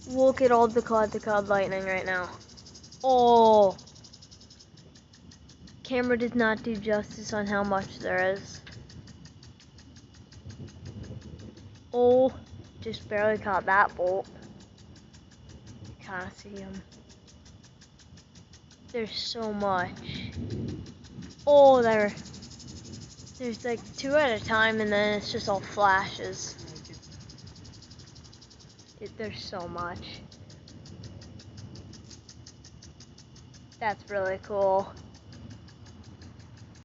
Look at all the cloud-to-cloud lightning right now. Oh, camera did not do justice on how much there is. Oh, just barely caught that bolt. Kind of see him. There's so much. Oh, there's like 2 at a time, and then it's just all flashes. There's so much. That's really cool.